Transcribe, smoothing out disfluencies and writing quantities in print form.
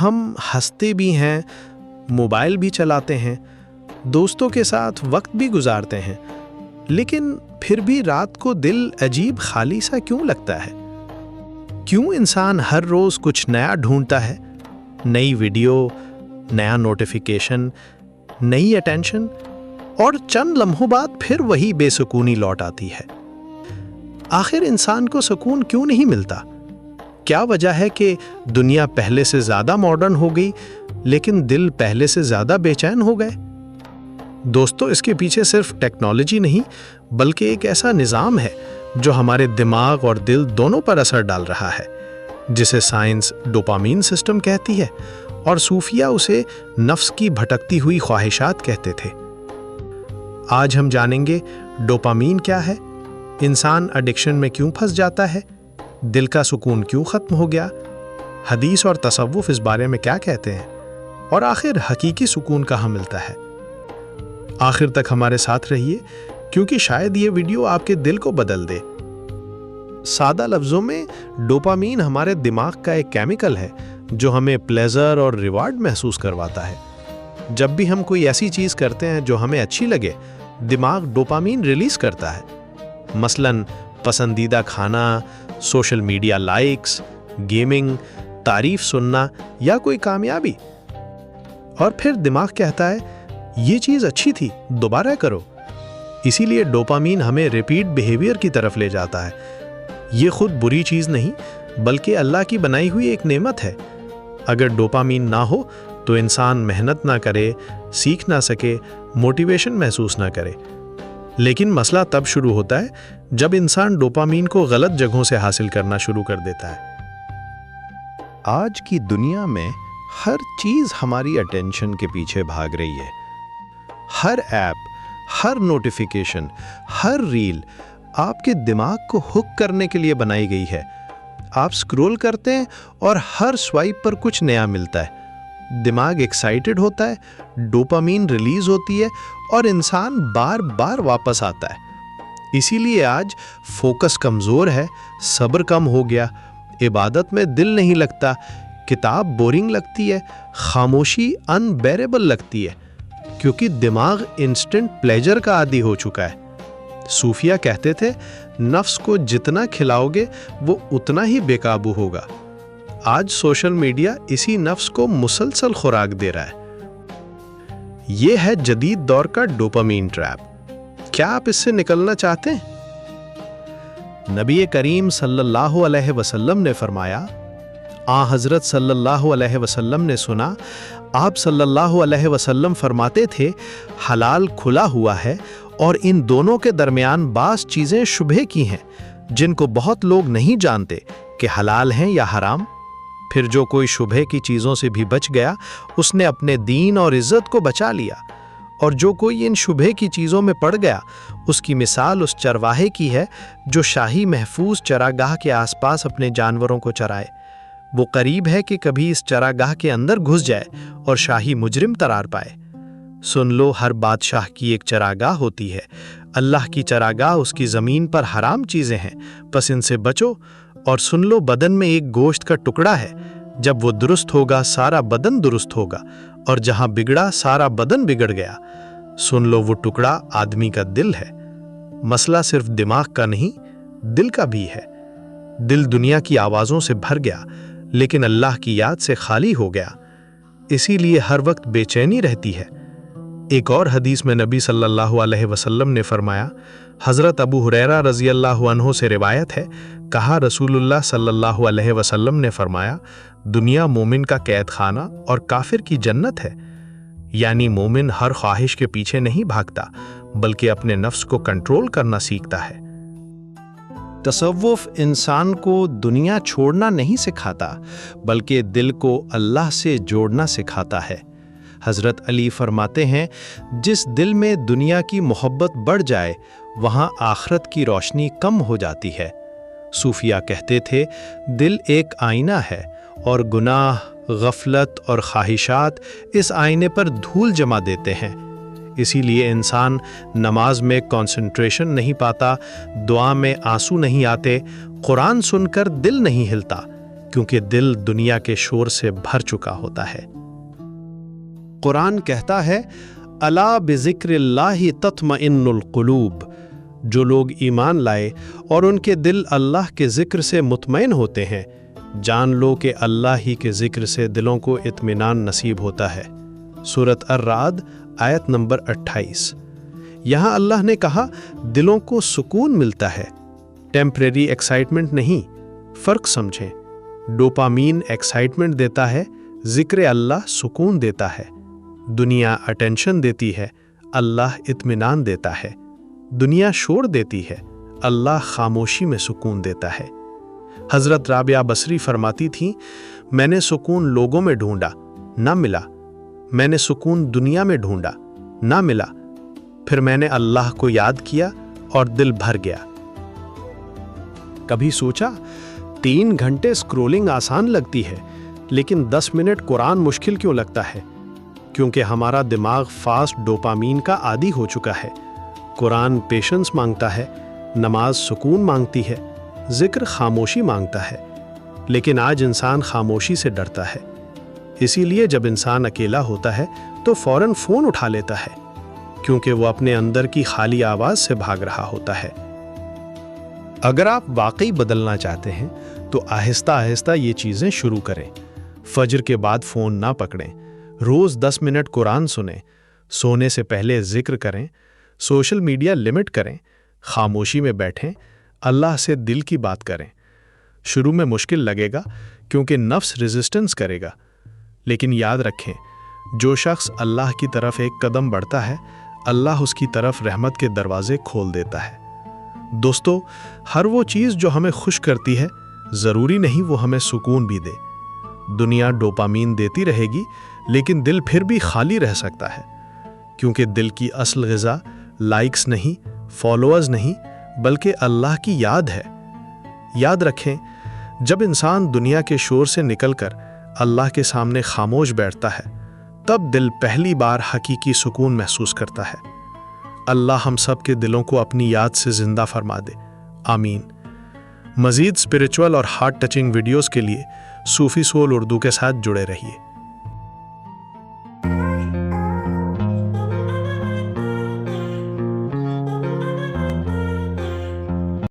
ہم ہنستے بھی ہیں، موبائل بھی چلاتے ہیں، دوستوں کے ساتھ وقت بھی گزارتے ہیں، لیکن پھر بھی رات کو دل عجیب خالی سا کیوں لگتا ہے؟ کیوں انسان ہر روز کچھ نیا ڈھونڈتا ہے؟ نئی ویڈیو، نیا نوٹیفیکیشن، نئی اٹینشن، اور چند لمحوں بعد پھر وہی بے سکونی لوٹ آتی ہے۔ آخر انسان کو سکون کیوں نہیں ملتا؟ کیا وجہ ہے کہ دنیا پہلے سے زیادہ ماڈرن ہو گئی لیکن دل پہلے سے زیادہ بے چین ہو گئے؟ دوستو، اس کے پیچھے صرف ٹیکنالوجی نہیں بلکہ ایک ایسا نظام ہے جو ہمارے دماغ اور دل دونوں پر اثر ڈال رہا ہے، جسے سائنس ڈوپامین سسٹم کہتی ہے اور صوفیہ اسے نفس کی بھٹکتی ہوئی خواہشات کہتے تھے۔ آج ہم جانیں گے ڈوپامین کیا ہے، انسان ایڈکشن میں کیوں پھنس جاتا ہے، دل کا سکون کیوں ختم ہو گیا، حدیث اور تصوف اس بارے میں کیا کہتے ہیں، اور آخر حقیقی سکون کہاں ملتا ہے۔ آخر تک ہمارے ساتھ رہیے کیونکہ شاید یہ ویڈیو آپ کے دل کو بدل دے۔ سادہ لفظوں میں ڈوپامین ہمارے دماغ کا ایک کیمیکل ہے جو ہمیں پلیزر اور ریوارڈ محسوس کرواتا ہے۔ جب بھی ہم کوئی ایسی چیز کرتے ہیں جو ہمیں اچھی لگے، دماغ ڈوپامین ریلیز کرتا ہے۔ مثلاً پسندیدہ کھانا، سوشل میڈیا لائکس، گیمنگ، تعریف سننا یا کوئی کامیابی، اور پھر دماغ کہتا ہے یہ چیز اچھی تھی، دوبارہ کرو۔ اسی لیے ڈوپامین ہمیں ریپیٹ بیہیویئر کی طرف لے جاتا ہے۔ یہ خود بری چیز نہیں بلکہ اللہ کی بنائی ہوئی ایک نعمت ہے۔ اگر ڈوپامین نہ ہو تو انسان محنت نہ کرے، سیکھ نہ سکے، موٹیویشن محسوس نہ کرے۔ لیکن مسئلہ تب شروع ہوتا ہے جب انسان ڈوپامین کو غلط جگہوں سے حاصل کرنا شروع کر دیتا ہے۔ آج کی دنیا میں ہر چیز ہماری اٹینشن کے پیچھے بھاگ رہی ہے۔ ہر ایپ، ہر نوٹیفیکیشن، ہر ریل آپ کے دماغ کو ہک کرنے کے لیے بنائی گئی ہے۔ آپ سکرول کرتے ہیں اور ہر سوائپ پر کچھ نیا ملتا ہے۔ دماغ ایکسائٹڈ ہوتا ہے، ڈوپامین ریلیز ہوتی ہے اور انسان بار بار واپس آتا ہے۔ اسی لیے آج فوکس کمزور ہے، صبر کم ہو گیا، عبادت میں دل نہیں لگتا، کتاب بورنگ لگتی ہے، خاموشی انبیریبل لگتی ہے، کیونکہ دماغ انسٹنٹ پلیجر کا عادی ہو چکا ہے۔ صوفیہ کہتے تھے نفس کو جتنا کھلاؤ گے وہ اتنا ہی بے قابو ہوگا۔ آج سوشل میڈیا اسی نفس کو مسلسل خوراک دے رہا ہے۔ یہ ہے جدید دور کا ڈوپامین ٹریپ۔ کیا آپ اس سے نکلنا چاہتے ہیں؟ نبی کریم صلی اللہ علیہ وسلم نے فرمایا، حضرت صلی اللہ علیہ وسلم نے سنا، آپ صلی اللہ علیہ وسلم فرماتے تھے، حلال کھلا ہوا ہے اور ان دونوں کے درمیان بعض چیزیں شبہے کی ہیں جن کو بہت لوگ نہیں جانتے کہ حلال ہیں یا حرام۔ پھر جو کوئی شبہے کی چیزوں سے بھی بچ گیا اس نے اپنے دین اور عزت کو بچا لیا، اور جو کوئی ان شبہے کی چیزوں میں پڑ گیا اس کی مثال اس چرواہے کی ہے جو شاہی محفوظ چراگاہ کے آس پاس اپنے جانوروں کو چرائے۔ وہ قریب ہے کہ کبھی اس چراگاہ کے اندر گھس جائے اور شاہی مجرم قرار پائے۔ سن لو، ہر بادشاہ کی ایک چراگاہ ہوتی ہے۔ اللہ کی چراگاہ اس کی زمین پر حرام چیزیں ہیں، پس ان سے بچو۔ اور سن لو، بدن میں ایک گوشت کا ٹکڑا ہے، جب وہ درست ہوگا سارا بدن درست ہوگا، اور جہاں بگڑا سارا بدن بگڑ گیا۔ سن لو، وہ ٹکڑا آدمی کا دل ہے۔ مسئلہ صرف دماغ کا نہیں، دل کا بھی ہے۔ دل دنیا کی آوازوں سے بھر گیا لیکن اللہ کی یاد سے خالی ہو گیا، اسی لیے ہر وقت بے چینی رہتی ہے۔ ایک اور حدیث میں نبی صلی اللہ علیہ وسلم نے فرمایا، حضرت ابو ہریرہ رضی اللہ عنہ سے روایت ہے، کہا رسول اللہ صلی اللہ علیہ وسلم نے فرمایا، دنیا مومن کا قید خانہ اور کافر کی جنت ہے۔ یعنی مومن ہر خواہش کے پیچھے نہیں بھاگتا بلکہ اپنے نفس کو کنٹرول کرنا سیکھتا ہے۔ تصوف انسان کو دنیا چھوڑنا نہیں سکھاتا بلکہ دل کو اللہ سے جوڑنا سکھاتا ہے۔ حضرت علی فرماتے ہیں، جس دل میں دنیا کی محبت بڑھ جائے وہاں آخرت کی روشنی کم ہو جاتی ہے۔ صوفیہ کہتے تھے، دل ایک آئینہ ہے اور گناہ، غفلت اور خواہشات اس آئینے پر دھول جما دیتے ہیں۔ اسی لیے انسان نماز میں کنسنٹریشن نہیں پاتا، دعا میں آنسو نہیں آتے، قرآن سن کر دل نہیں ہلتا، کیونکہ دل دنیا کے شور سے بھر چکا ہوتا ہے۔ قرآن کہتا ہے الا بذکر اللہ تطمئن القلوب، جو لوگ ایمان لائے اور ان کے دل اللہ کے ذکر سے مطمئن ہوتے ہیں، جان لو کہ اللہ ہی کے ذکر سے دلوں کو اطمینان نصیب ہوتا ہے۔ سورۃ الرعد آیت نمبر 28۔ یہاں اللہ نے کہا دلوں کو سکون ملتا ہے، ٹیمپریری ایکسائٹمنٹ نہیں۔ فرق سمجھیں، ڈوپامین ایکسائٹمنٹ دیتا ہے، ذکر اللہ سکون دیتا ہے۔ دنیا اٹینشن دیتی ہے، اللہ اطمینان دیتا ہے۔ دنیا شور دیتی ہے، اللہ خاموشی میں سکون دیتا ہے۔ حضرت رابعہ بصری فرماتی تھیں، میں نے سکون لوگوں میں ڈھونڈا، نہ ملا۔ میں نے سکون دنیا میں ڈھونڈا، نہ ملا۔ پھر میں نے اللہ کو یاد کیا اور دل بھر گیا۔ کبھی سوچا 3 گھنٹے اسکرولنگ آسان لگتی ہے، لیکن 10 منٹ قرآن مشکل کیوں لگتا ہے؟ کیونکہ ہمارا دماغ فاسٹ ڈوپامین کا عادی ہو چکا ہے۔ قرآن پیشنس مانگتا ہے، نماز سکون مانگتی ہے، ذکر خاموشی مانگتا ہے، لیکن آج انسان خاموشی سے ڈرتا ہے۔ اسی لیے جب انسان اکیلا ہوتا ہے تو فوراً فون اٹھا لیتا ہے، کیونکہ وہ اپنے اندر کی خالی آواز سے بھاگ رہا ہوتا ہے۔ اگر آپ واقعی بدلنا چاہتے ہیں تو آہستہ آہستہ یہ چیزیں شروع کریں۔ فجر کے بعد فون نہ پکڑیں، روز 10 منٹ قرآن سنیں، سونے سے پہلے ذکر کریں، سوشل میڈیا لمٹ کریں، خاموشی میں بیٹھیں، اللہ سے دل کی بات کریں۔ شروع میں مشکل لگے گا کیونکہ نفس ریزسٹنس کرے گا، لیکن یاد رکھیں جو شخص اللہ کی طرف ایک قدم بڑھتا ہے، اللہ اس کی طرف رحمت کے دروازے کھول دیتا ہے۔ دوستو، ہر وہ چیز جو ہمیں خوش کرتی ہے ضروری نہیں وہ ہمیں سکون بھی دے۔ دنیا ڈوپامین دیتی رہے گی، لیکن دل پھر بھی خالی رہ سکتا ہے، کیونکہ دل کی اصل غذا لائکس نہیں، فالوورز نہیں، بلکہ اللہ کی یاد ہے۔ یاد رکھیں، جب انسان دنیا کے شور سے نکل کر اللہ کے سامنے خاموش بیٹھتا ہے، تب دل پہلی بار حقیقی سکون محسوس کرتا ہے۔ اللہ ہم سب کے دلوں کو اپنی یاد سے زندہ فرما دے، آمین۔ مزید اسپریچول اور ہارٹ ٹچنگ ویڈیوز کے لیے صوفی سول اردو کے ساتھ جڑے رہیے۔